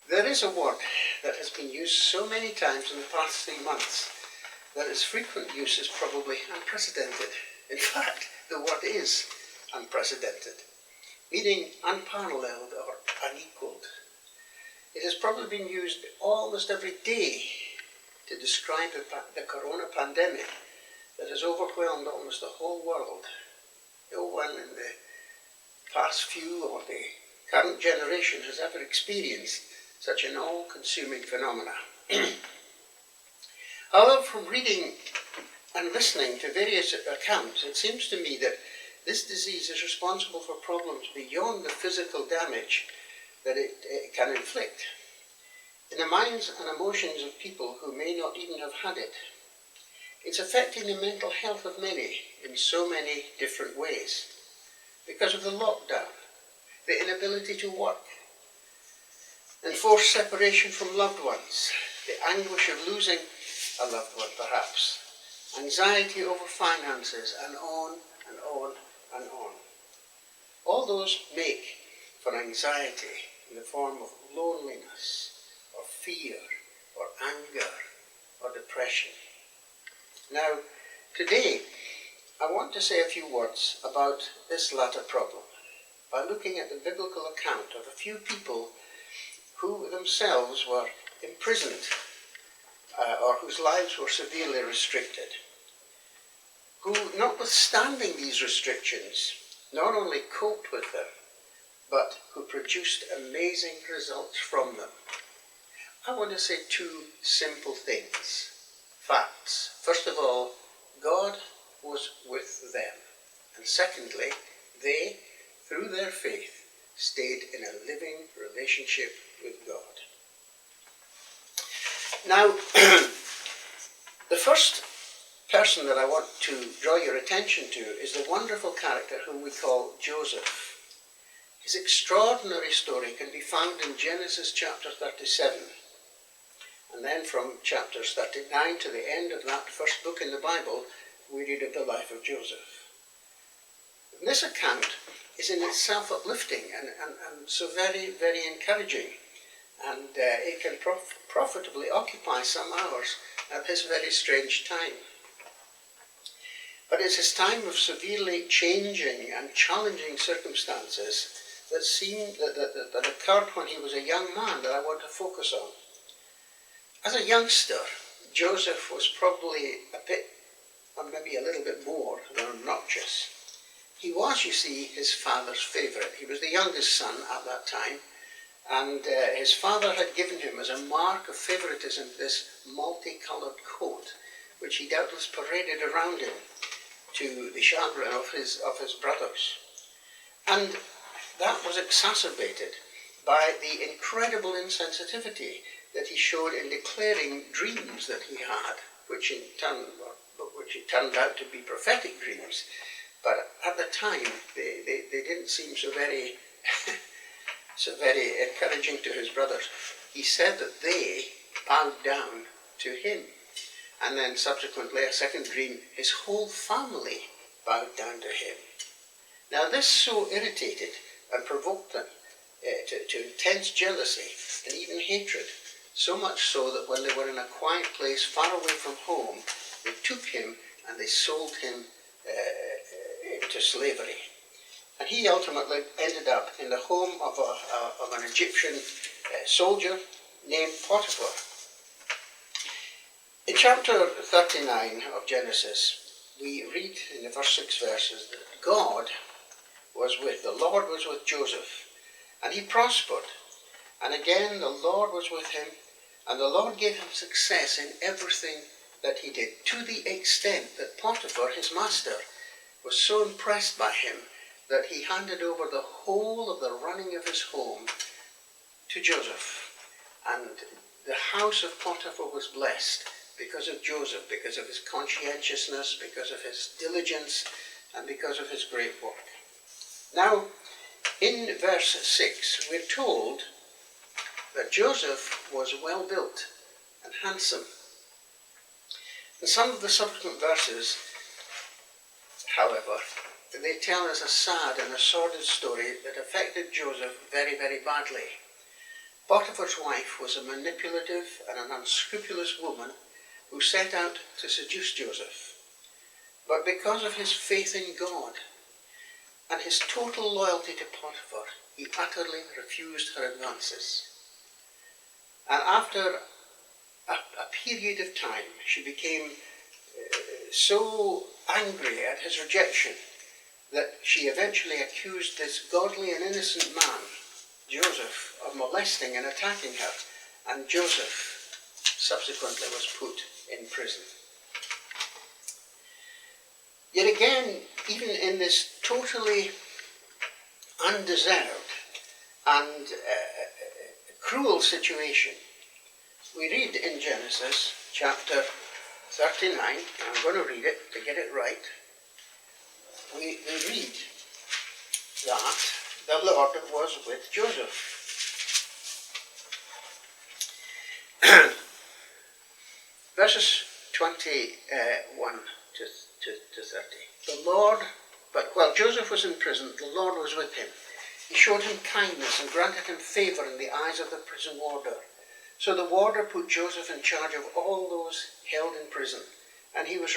There is a word that has been used so many times in the past 3 months that its frequent use is probably unprecedented. In fact, the word is unprecedented, meaning unparalleled or unequaled. It has probably been used almost every day to describe the corona pandemic that has overwhelmed almost the whole world. No one in the past few or the current generation has ever experienced such an all-consuming phenomena. However, from reading and listening to various accounts, it seems to me that this disease is responsible for problems beyond the physical damage that it can inflict in the minds and emotions of people who may not even have had it. It's affecting the mental health of many in so many different ways because of the lockdown, the inability to work, enforced separation from loved ones, the anguish of losing a loved one perhaps, anxiety over finances, and on and on and on. All those make for anxiety in the form of loneliness, or fear, or anger, or depression. Now, today, I want to say a few words about this latter problem by looking at the biblical account of a few people who themselves were imprisoned or whose lives were severely restricted, who, notwithstanding these restrictions, not only coped with them, but who produced amazing results from them. I want to say two simple things, facts. First of all, God was with them. And secondly, they, through their faith, stayed in a living relationship with God. Now, the first person that I want to draw your attention to is the wonderful character whom we call Joseph. His extraordinary story can be found in Genesis chapter 37. And then from chapters 39 to the end of that first book in the Bible, we read of the life of Joseph. And this account is in itself uplifting and so very, very encouraging. And it can profitably occupy some hours at this very strange time. But it's this time of severely changing and challenging circumstances that occurred when he was a young man that I want to focus on. As a youngster, Joseph was probably a bit, or maybe a little bit more than obnoxious. He was, you see, his father's favourite. He was the youngest son at that time, and his father had given him as a mark of favouritism this multicoloured coat, which he doubtless paraded around him to the chagrin of his brothers. And that was exacerbated by the incredible insensitivity that he showed in declaring dreams that he had, which it turned out to be prophetic dreams. But at the time, they didn't seem so very encouraging to his brothers. He said that they bowed down to him. And then subsequently, a second dream, his whole family bowed down to him. Now this so irritated and provoked them to intense jealousy and even hatred, so much so that when they were in a quiet place far away from home, they took him and they sold him into slavery. And he ultimately ended up in the home of an Egyptian soldier named Potiphar. In chapter 39 of Genesis, we read in the first 6 verses that the Lord was with Joseph, and he prospered. And again, the Lord was with him, and the Lord gave him success in everything that he did, to the extent that Potiphar, his master, was so impressed by him that he handed over the whole of the running of his home to Joseph. And the house of Potiphar was blessed because of Joseph, because of his conscientiousness, because of his diligence, and because of his great work. Now, in verse 6, we're told that Joseph was well built and handsome. And some of the subsequent verses, however, they tell us a sad and a sordid story that affected Joseph very, very badly. Potiphar's wife was a manipulative and an unscrupulous woman who set out to seduce Joseph. But because of his faith in God and his total loyalty to Potiphar, he utterly refused her advances. And after a period of time, she became so angry at his rejection that she eventually accused this godly and innocent man, Joseph, of molesting and attacking her, and Joseph subsequently was put in prison. Yet again, even in this totally undeserved and cruel situation, we read in Genesis chapter 39, and I'm going to read it to get it right. We read that the Lord was with Joseph. Verses 21 to 30. The Lord, but while Joseph was in prison, the Lord was with him. He showed him kindness and granted him favor in the eyes of the prison warder. So the warder put Joseph in charge of all those held in prison, and he was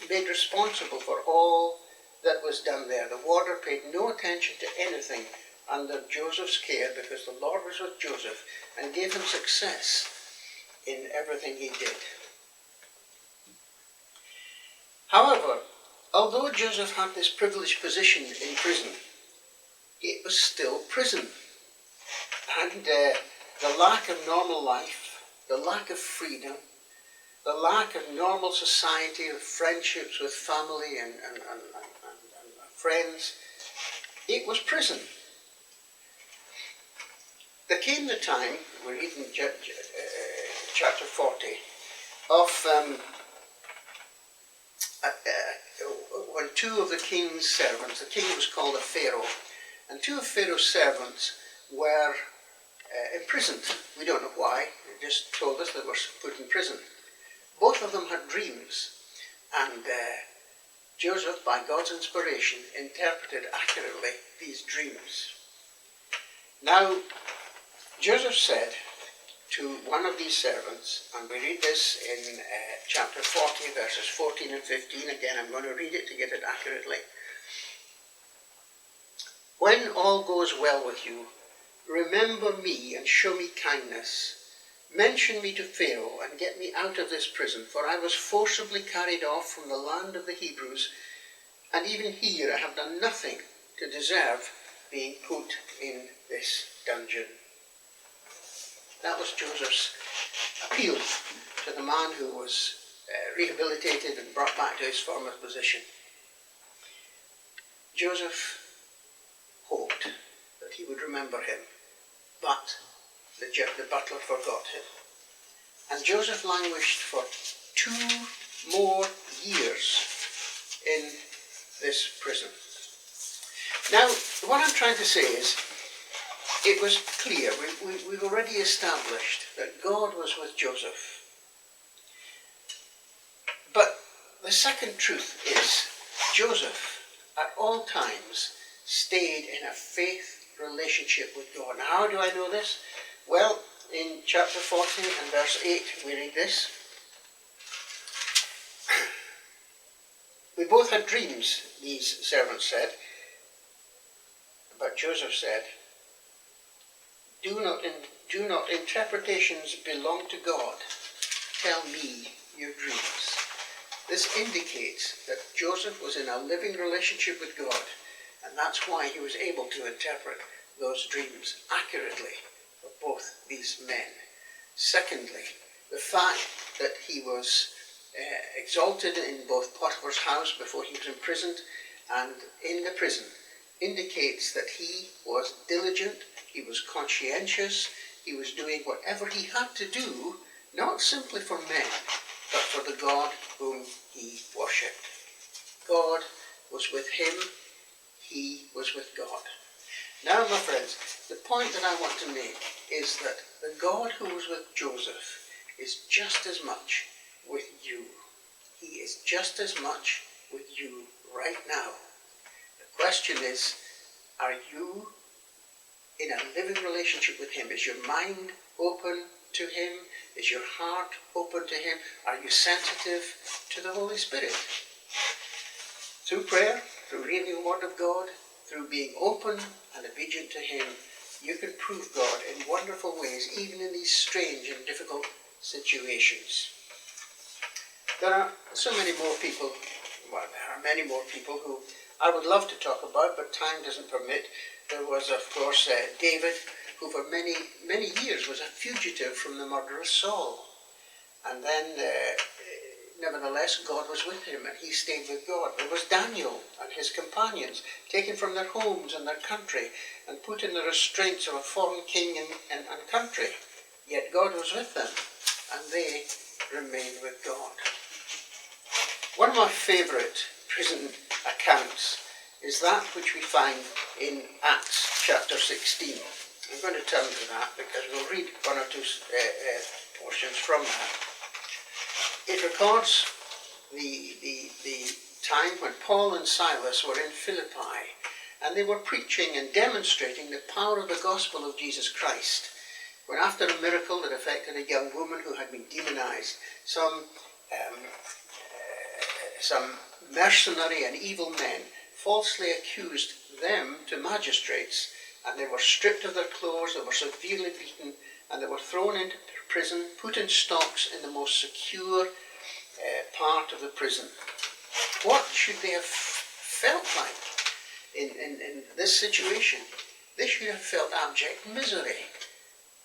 made responsible for all that was done there. The warder paid no attention to anything under Joseph's care because the Lord was with Joseph and gave him success in everything he did. However, although Joseph had this privileged position in prison, it was still prison. And the lack of normal life, the lack of freedom, the lack of normal society, of friendships with family and friends, it was prison. There came the time, we read in chapter 40, of when two of the king's servants, the king was called a Pharaoh, and two of Pharaoh's servants were imprisoned. We don't know why, they just told us they were put in prison. Both of them had dreams, and Joseph, by God's inspiration, interpreted accurately these dreams. Now, Joseph said to one of these servants, and we read this in chapter 40, verses 14 and 15. Again, I'm going to read it to get it accurately. When all goes well with you, remember me and show me kindness. Mention me to Pharaoh and get me out of this prison, for I was forcibly carried off from the land of the Hebrews, and even here I have done nothing to deserve being put in this dungeon. That was Joseph's appeal to the man who was rehabilitated and brought back to his former position. Joseph hoped that he would remember him, but the butler forgot him. And Joseph languished for 2 more years in this prison. Now, what I'm trying to say is, it was clear, we've already established that God was with Joseph. But the second truth is, Joseph at all times stayed in a faith relationship with God. Now, how do I know this? Well, in chapter 40 and verse 8, we read this. We both had dreams, these servants said, but Joseph said, Do not interpretations belong to God. Tell me your dreams. This indicates that Joseph was in a living relationship with God, and that's why he was able to interpret those dreams accurately for both these men. Secondly, the fact that he was exalted in both Potiphar's house before he was imprisoned and in the prison indicates that he was diligent, he was conscientious, he was doing whatever he had to do, not simply for men, but for the God whom he worshipped. God was with him, he was with God. Now, my friends, the point that I want to make is that the God who was with Joseph is just as much with you. He is just as much with you right now. The question is, are you in a living relationship with him? Is your mind open to him? Is your heart open to him? Are you sensitive to the Holy Spirit? Through prayer, through reading the Word of God, through being open and obedient to him, you can prove God in wonderful ways, even in these strange and difficult situations. There are so many more people, well, there are many more people who I would love to talk about, but time doesn't permit. There was, of course, David, who for many, many years was a fugitive from the murderous Saul. And then, nevertheless, God was with him and he stayed with God. There was Daniel and his companions, taken from their homes and their country and put in the restraints of a foreign king and country. Yet God was with them and they remained with God. One of my favourite prison accounts is that which we find in Acts chapter 16. I'm going to turn to that because we'll read one or two portions from that. It records the time when Paul and Silas were in Philippi and they were preaching and demonstrating the power of the gospel of Jesus Christ, when after a miracle that affected a young woman who had been demonized, some mercenary and evil men falsely accused them to magistrates, and they were stripped of their clothes, they were severely beaten, and they were thrown into prison, put in stocks in the most secure part of the prison. What should they have felt like in this situation? They should have felt abject misery.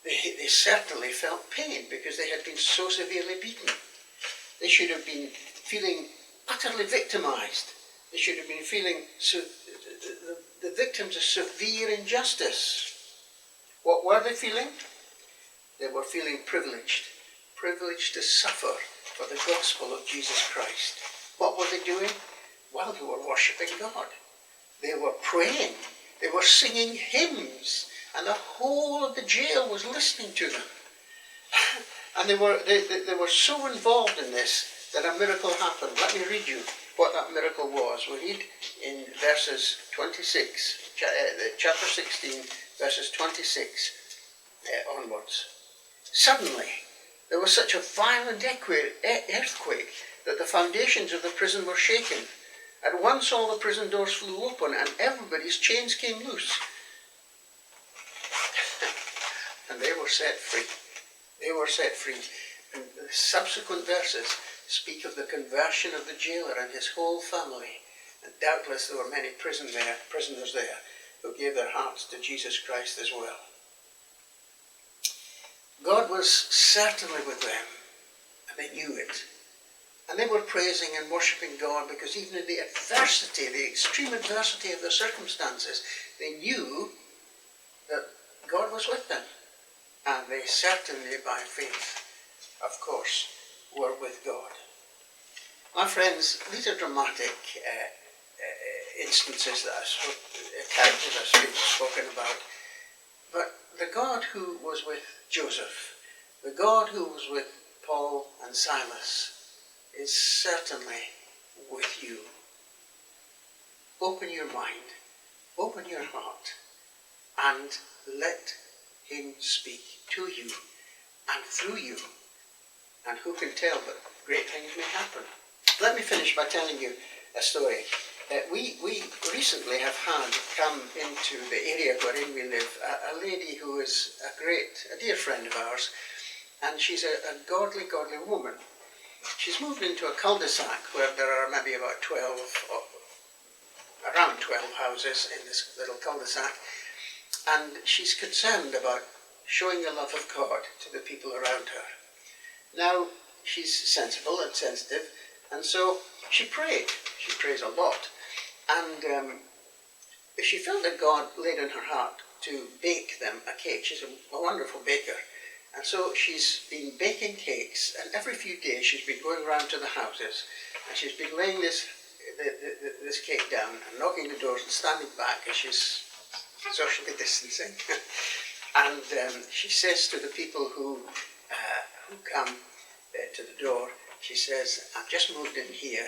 They certainly felt pain because they had been so severely beaten. They should have been feeling utterly victimized. They should have been feeling the victims of severe injustice. What were they feeling? They were feeling privileged to suffer for the gospel of Jesus Christ. What were they doing? Well, they were worshipping God. They were praying. They were singing hymns. And the whole of the jail was listening to them. And they were so involved in this that a miracle happened. Let me read you what that miracle was. We read in verses 26, chapter 16, verses 26 onwards. Suddenly, there was such a violent earthquake that the foundations of the prison were shaken. At once all the prison doors flew open and everybody's chains came loose. And they were set free. They were set free. And the subsequent verses speak of the conversion of the jailer and his whole family. And doubtless there were many prisoners there who gave their hearts to Jesus Christ as well. God was certainly with them, and they knew it. And they were praising and worshipping God because even in the adversity, the extreme adversity of their circumstances, they knew that God was with them. And they certainly, by faith, of course, were with God. My friends, these are dramatic instances that characters I've spoken about. But the God who was with Joseph, the God who was with Paul and Silas, is certainly with you. Open your mind, open your heart, and let him speak to you and through you. And who can tell but great things may happen. Let me finish by telling you a story. We recently have had come into the area wherein we live a lady who is a dear friend of ours, and she's a godly woman. She's moved into a cul-de-sac where there are maybe about around 12 houses in this little cul-de-sac, and she's concerned about showing the love of God to the people around her. Now, she's sensible and sensitive, and so she prayed. She prays a lot. And she felt that God laid in her heart to bake them a cake. She's a wonderful baker. And so she's been baking cakes, and every few days she's been going around to the houses, and she's been laying this cake down and knocking the doors and standing back as she's socially distancing. And she says to the people who come to the door, she says, I've just moved in here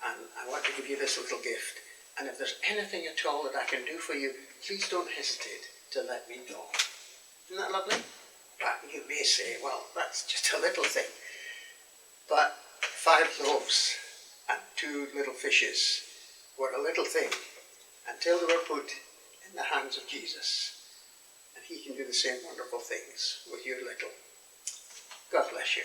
and I want to give you this little gift. And if there's anything at all that I can do for you, please don't hesitate. to let me go. Isn't that lovely? But you may say, well, that's just a little thing. But 5 loaves and 2 little fishes were a little thing until they were put in the hands of Jesus. And he can do the same wonderful things with your little. God bless you.